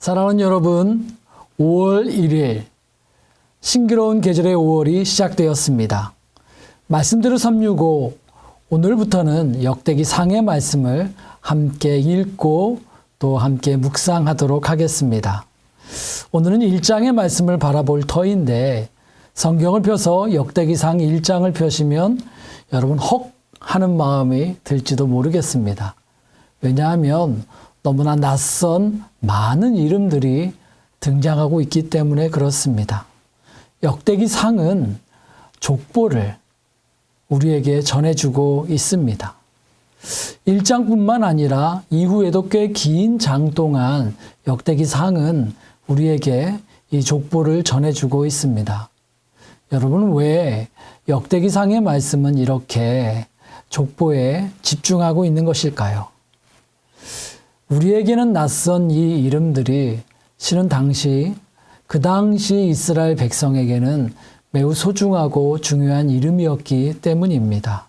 사랑하는 여러분, 5월 1일 신기로운 계절의 5월이 시작되었습니다. 말씀대로 365, 오늘부터는 역대기 상의 말씀을 함께 읽고 또 함께 묵상하도록 하겠습니다. 오늘은 1장의 말씀을 바라볼 터인데 성경을 펴서 역대기상 1장을 펴시면 여러분 헉 하는 마음이 들지도 모르겠습니다. 왜냐하면 너무나 낯선 많은 이름들이 등장하고 있기 때문에 그렇습니다. 역대기상은 족보를 우리에게 전해주고 있습니다. 1장뿐만 아니라 이후에도 꽤 긴 장 동안 역대기상은 우리에게 이 족보를 전해주고 있습니다. 여러분, 왜 역대기상의 말씀은 이렇게 족보에 집중하고 있는 것일까요? 우리에게는 낯선 이 이름들이 실은 그 당시 이스라엘 백성에게는 매우 소중하고 중요한 이름이었기 때문입니다.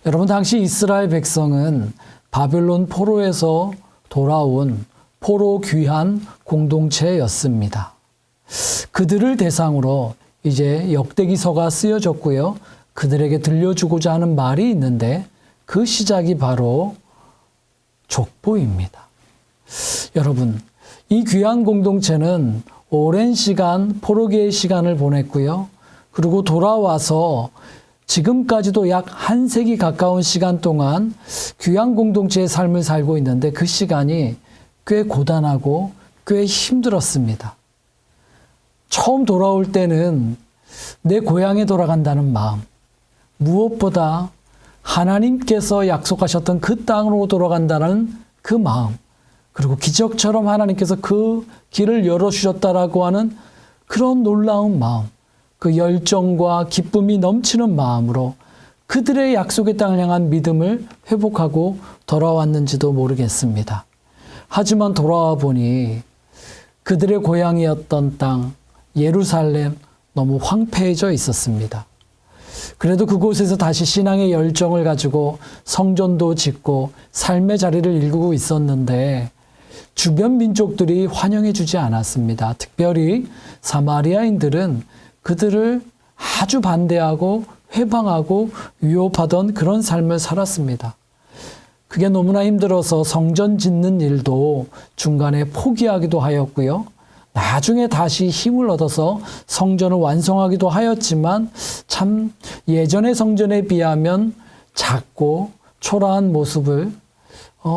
여러분, 당시 이스라엘 백성은 바벨론 포로에서 돌아온 포로 귀환 공동체였습니다. 그들을 대상으로 이제 역대기서가 쓰여졌고요. 그들에게 들려주고자 하는 말이 있는데 그 시작이 바로 족보입니다. 여러분, 이 귀한 공동체는 오랜 시간 포로기의 시간을 보냈고요. 그리고 돌아와서 지금까지도 약 한 세기 가까운 시간 동안 귀한 공동체의 삶을 살고 있는데 그 시간이 꽤 고단하고 꽤 힘들었습니다. 처음 돌아올 때는 내 고향에 돌아간다는 마음, 무엇보다 하나님께서 약속하셨던 그 땅으로 돌아간다는 그 마음, 그리고 기적처럼 하나님께서 그 길을 열어주셨다라고 하는 그런 놀라운 마음, 그 열정과 기쁨이 넘치는 마음으로 그들의 약속의 땅을 향한 믿음을 회복하고 돌아왔는지도 모르겠습니다. 하지만 돌아와 보니 그들의 고향이었던 땅, 예루살렘, 너무 황폐해져 있었습니다. 그래도 그곳에서 다시 신앙의 열정을 가지고 성전도 짓고 삶의 자리를 일구고 있었는데 주변 민족들이 환영해 주지 않았습니다. 특별히 사마리아인들은 그들을 아주 반대하고 회방하고 위협하던 그런 삶을 살았습니다. 그게 너무나 힘들어서 성전 짓는 일도 중간에 포기하기도 하였고요. 나중에 다시 힘을 얻어서 성전을 완성하기도 하였지만 참 예전의 성전에 비하면 작고 초라한 모습을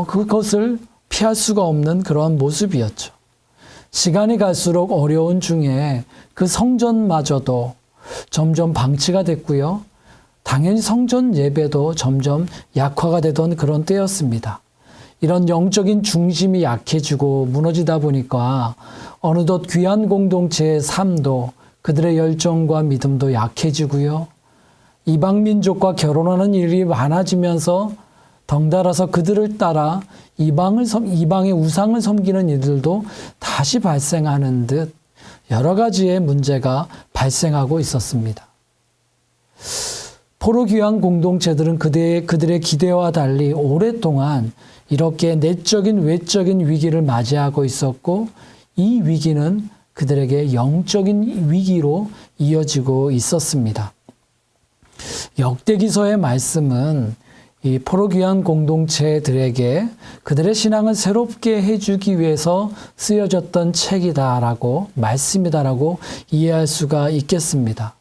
그것을 피할 수가 없는 그러한 모습이었죠. 시간이 갈수록 어려운 중에 그 성전마저도 점점 방치가 됐고요. 당연히 성전 예배도 점점 약화가 되던 그런 때였습니다. 이런 영적인 중심이 약해지고 무너지다 보니까 어느덧 귀한 공동체의 삶도 그들의 열정과 믿음도 약해지고요. 이방 민족과 결혼하는 일이 많아지면서 덩달아서 그들을 따라 이방의 우상을 섬기는 일들도 다시 발생하는 듯 여러 가지의 문제가 발생하고 있었습니다. 포로 귀한 공동체들은 그들의 기대와 달리 오랫동안 이렇게 내적인 외적인 위기를 맞이하고 있었고 이 위기는 그들에게 영적인 위기로 이어지고 있었습니다. 역대기서의 말씀은 이 포로 귀한 공동체들에게 그들의 신앙을 새롭게 해주기 위해서 쓰여졌던 책이다라고 말씀이다라고 이해할 수가 있겠습니다.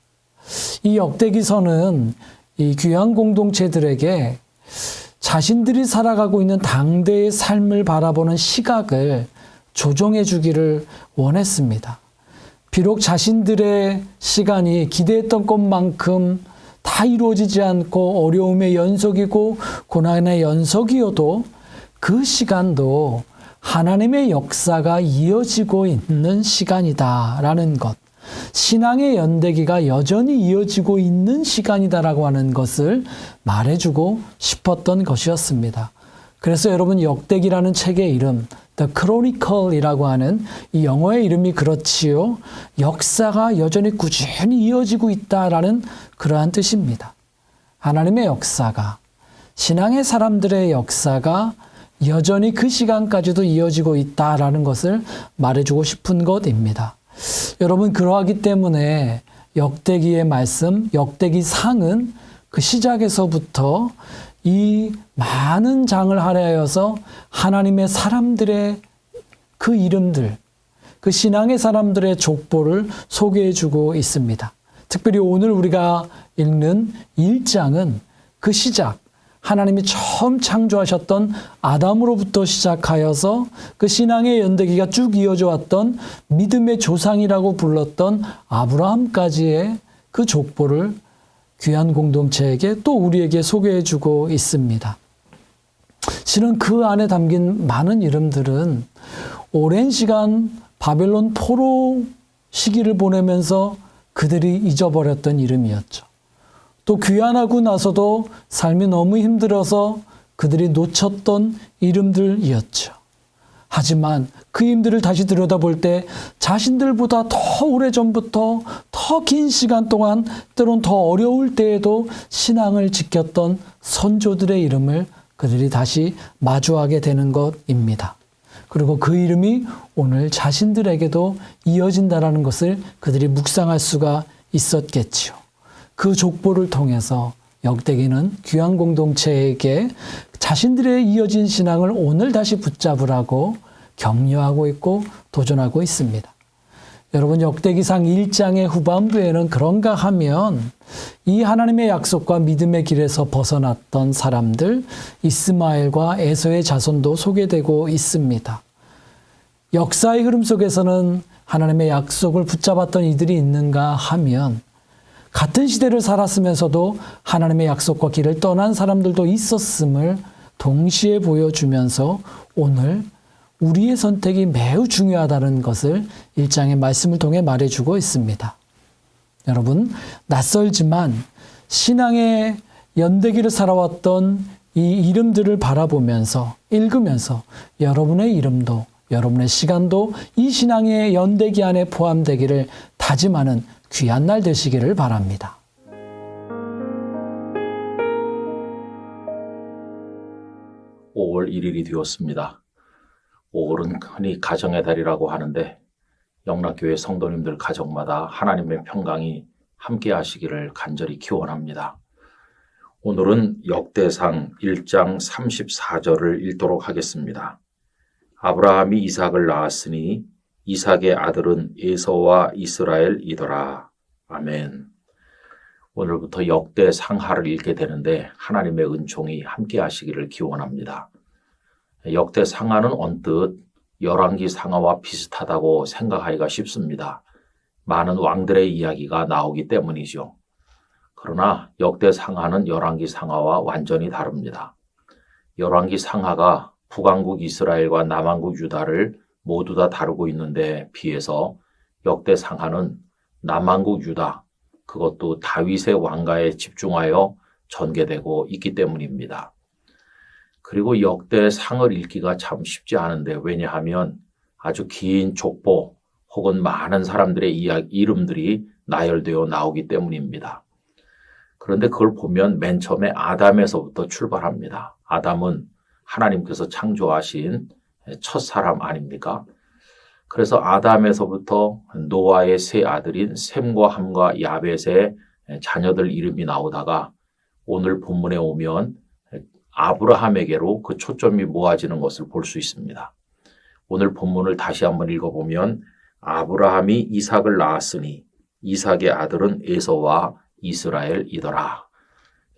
이 역대기서는 이 귀한 공동체들에게 자신들이 살아가고 있는 당대의 삶을 바라보는 시각을 조정해 주기를 원했습니다. 비록 자신들의 시간이 기대했던 것만큼 다 이루어지지 않고 어려움의 연속이고 고난의 연속이어도 그 시간도 하나님의 역사가 이어지고 있는 시간이다라는 것, 신앙의 연대기가 여전히 이어지고 있는 시간이다라고 하는 것을 말해주고 싶었던 것이었습니다. 그래서 여러분, 역대기라는 책의 이름, The Chronicle이라고 하는 이 영어의 이름이 그렇지요. 역사가 여전히 꾸준히 이어지고 있다라는 그러한 뜻입니다. 하나님의 역사가, 신앙의 사람들의 역사가 여전히 그 시간까지도 이어지고 있다라는 것을 말해주고 싶은 것입니다. 여러분, 그러하기 때문에 역대기의 말씀, 역대기 상은 그 시작에서부터 이 많은 장을 할애하여서 하나님의 사람들의 그 이름들, 그 신앙의 사람들의 족보를 소개해주고 있습니다. 특별히 오늘 우리가 읽는 1장은 그 시작, 하나님이 처음 창조하셨던 아담으로부터 시작하여서 그 신앙의 연대기가 쭉 이어져 왔던 믿음의 조상이라고 불렀던 아브라함까지의 그 족보를 귀한 공동체에게 또 우리에게 소개해주고 있습니다. 실은 그 안에 담긴 많은 이름들은 오랜 시간 바벨론 포로 시기를 보내면서 그들이 잊어버렸던 이름이었죠. 또 귀환하고 나서도 삶이 너무 힘들어서 그들이 놓쳤던 이름들이었죠. 하지만 그 이름들을 다시 들여다볼 때 자신들보다 더 오래전부터 더 긴 시간 동안 때론 더 어려울 때에도 신앙을 지켰던 선조들의 이름을 그들이 다시 마주하게 되는 것입니다. 그리고 그 이름이 오늘 자신들에게도 이어진다는 것을 그들이 묵상할 수가 있었겠지요. 그 족보를 통해서 역대기는 귀한 공동체에게 자신들의 이어진 신앙을 오늘 다시 붙잡으라고 격려하고 있고 도전하고 있습니다. 여러분, 역대기상 1장의 후반부에는 그런가 하면 이 하나님의 약속과 믿음의 길에서 벗어났던 사람들, 이스마엘과 에서의 자손도 소개되고 있습니다. 역사의 흐름 속에서는 하나님의 약속을 붙잡았던 이들이 있는가 하면 같은 시대를 살았으면서도 하나님의 약속과 길을 떠난 사람들도 있었음을 동시에 보여주면서 오늘 우리의 선택이 매우 중요하다는 것을 1장의 말씀을 통해 말해주고 있습니다. 여러분, 낯설지만 신앙의 연대기를 살아왔던 이 이름들을 바라보면서 읽으면서 여러분의 이름도 여러분의 시간도 이 신앙의 연대기 안에 포함되기를 다짐하는 귀한 날 되시기를 바랍니다. (5월 1일이) 되었습니다. 5월은 흔히 가정의 달이라고 하는데 영락교회 성도님들 가정마다 하나님의 평강이 함께 하시기를 간절히 기원합니다. 오늘은 역대상 1장 34절을 읽도록 하겠습니다. 아브라함이 이삭을 낳았으니 이삭의 아들은 에서와 이스라엘이더라. 아멘. 오늘부터 역대상하를 읽게 되는데 하나님의 은총이 함께 하시기를 기원합니다. 역대상하는 언뜻 열왕기 상하와 비슷하다고 생각하기가 쉽습니다. 많은 왕들의 이야기가 나오기 때문이죠. 그러나 역대상하는 열왕기 상하와 완전히 다릅니다. 열왕기 상하가 북왕국 이스라엘과 남왕국 유다를 모두 다 다루고 있는데 비해서 역대상하는 남왕국 유다, 그것도 다윗의 왕가에 집중하여 전개되고 있기 때문입니다. 그리고 역대상을 읽기가 참 쉽지 않은데 왜냐하면 아주 긴 족보 혹은 많은 사람들의 이름들이 나열되어 나오기 때문입니다. 그런데 그걸 보면 맨 처음에 아담에서부터 출발합니다. 아담은 하나님께서 창조하신 첫 사람 아닙니까? 그래서 아담에서부터 노아의 세 아들인 셈과 함과 야벳의 자녀들 이름이 나오다가 오늘 본문에 오면 아브라함에게로 그 초점이 모아지는 것을 볼 수 있습니다. 오늘 본문을 다시 한번 읽어보면 아브라함이 이삭을 낳았으니 이삭의 아들은 에서와 이스라엘이더라.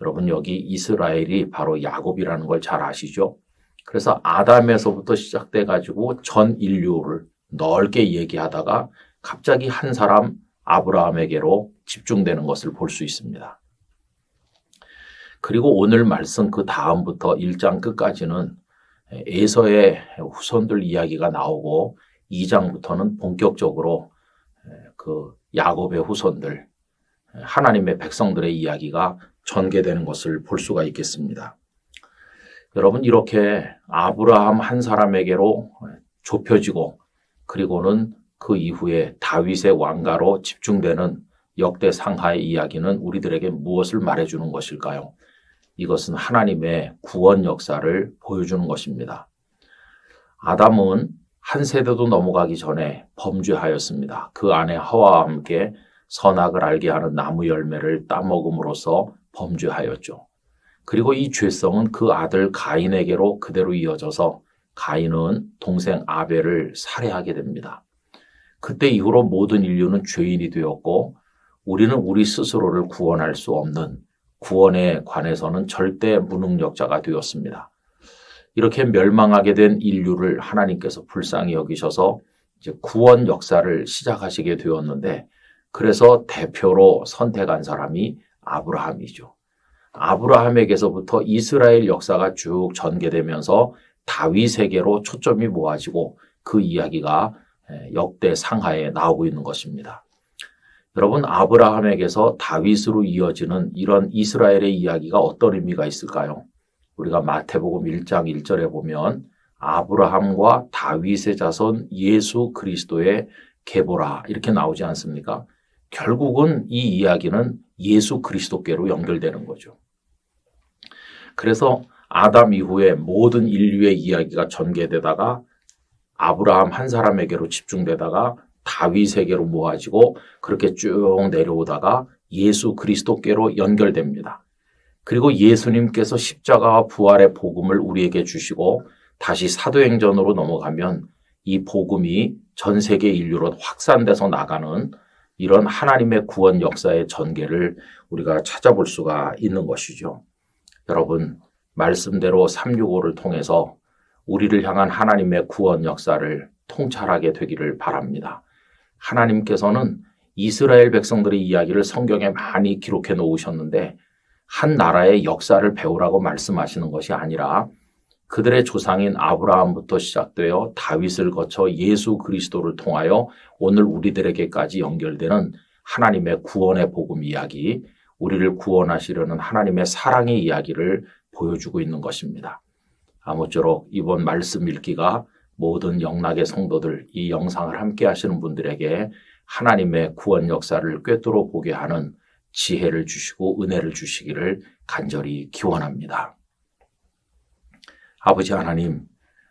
여러분, 여기 이스라엘이 바로 야곱이라는 걸 잘 아시죠? 그래서 아담에서부터 시작돼 가지고 전 인류를 넓게 얘기하다가 갑자기 한 사람 아브라함에게로 집중되는 것을 볼 수 있습니다. 그리고 오늘 말씀 그 다음부터 1장 끝까지는 에서의 후손들 이야기가 나오고 2장부터는 본격적으로 그 야곱의 후손들, 하나님의 백성들의 이야기가 전개되는 것을 볼 수가 있겠습니다. 여러분, 이렇게 아브라함 한 사람에게로 좁혀지고 그리고는 그 이후에 다윗의 왕가로 집중되는 역대상하의 이야기는 우리들에게 무엇을 말해주는 것일까요? 이것은 하나님의 구원 역사를 보여주는 것입니다. 아담은 한 세대도 넘어가기 전에 범죄하였습니다. 그 아내 하와와 함께 선악을 알게 하는 나무 열매를 따먹음으로써 범죄하였죠. 그리고 이 죄성은 그 아들 가인에게로 그대로 이어져서 가인은 동생 아벨을 살해하게 됩니다. 그때 이후로 모든 인류는 죄인이 되었고 우리는 우리 스스로를 구원할 수 없는, 구원에 관해서는 절대 무능력자가 되었습니다. 이렇게 멸망하게 된 인류를 하나님께서 불쌍히 여기셔서 이제 구원 역사를 시작하시게 되었는데, 그래서 대표로 선택한 사람이 아브라함이죠. 아브라함에게서부터 이스라엘 역사가 쭉 전개되면서 다윗에게로 초점이 모아지고 그 이야기가 역대 상하에 나오고 있는 것입니다. 여러분, 아브라함에게서 다윗으로 이어지는 이런 이스라엘의 이야기가 어떤 의미가 있을까요? 우리가 마태복음 1장 1절에 보면 아브라함과 다윗의 자손 예수 그리스도의 계보라 이렇게 나오지 않습니까? 결국은 이 이야기는 예수 그리스도께로 연결되는 거죠. 그래서 아담 이후에 모든 인류의 이야기가 전개되다가 아브라함 한 사람에게로 집중되다가 다윗에게로 모아지고 그렇게 쭉 내려오다가 예수 그리스도께로 연결됩니다. 그리고 예수님께서 십자가와 부활의 복음을 우리에게 주시고 다시 사도행전으로 넘어가면 이 복음이 전 세계 인류로 확산돼서 나가는 이런 하나님의 구원 역사의 전개를 우리가 찾아볼 수가 있는 것이죠. 여러분, 말씀대로 365를 통해서 우리를 향한 하나님의 구원 역사를 통찰하게 되기를 바랍니다. 하나님께서는 이스라엘 백성들의 이야기를 성경에 많이 기록해 놓으셨는데 한 나라의 역사를 배우라고 말씀하시는 것이 아니라 그들의 조상인 아브라함부터 시작되어 다윗을 거쳐 예수 그리스도를 통하여 오늘 우리들에게까지 연결되는 하나님의 구원의 복음 이야기, 우리를 구원하시려는 하나님의 사랑의 이야기를 보여주고 있는 것입니다. 아무쪼록 이번 말씀 읽기가 모든 영락의 성도들, 이 영상을 함께 하시는 분들에게 하나님의 구원 역사를 꿰뚫어 보게 하는 지혜를 주시고 은혜를 주시기를 간절히 기원합니다. 아버지 하나님,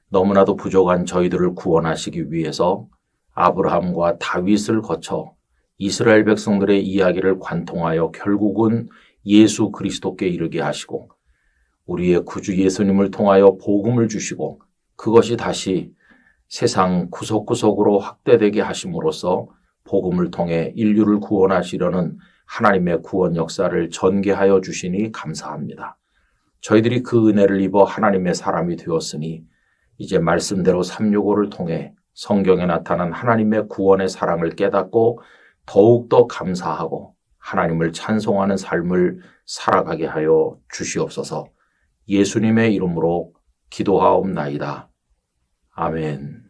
너무나도 부족한 저희들을 구원하시기 위해서 아브라함과 다윗을 거쳐 이스라엘 백성들의 이야기를 관통하여 결국은 예수 그리스도께 이르게 하시고 우리의 구주 예수님을 통하여 복음을 주시고 그것이 다시 세상 구석구석으로 확대되게 하심으로써 복음을 통해 인류를 구원하시려는 하나님의 구원 역사를 전개하여 주시니 감사합니다. 저희들이 그 은혜를 입어 하나님의 사람이 되었으니 이제 말씀대로 365를 통해 성경에 나타난 하나님의 구원의 사랑을 깨닫고 더욱더 감사하고 하나님을 찬송하는 삶을 살아가게 하여 주시옵소서. 예수님의 이름으로 기도하옵나이다. 아멘.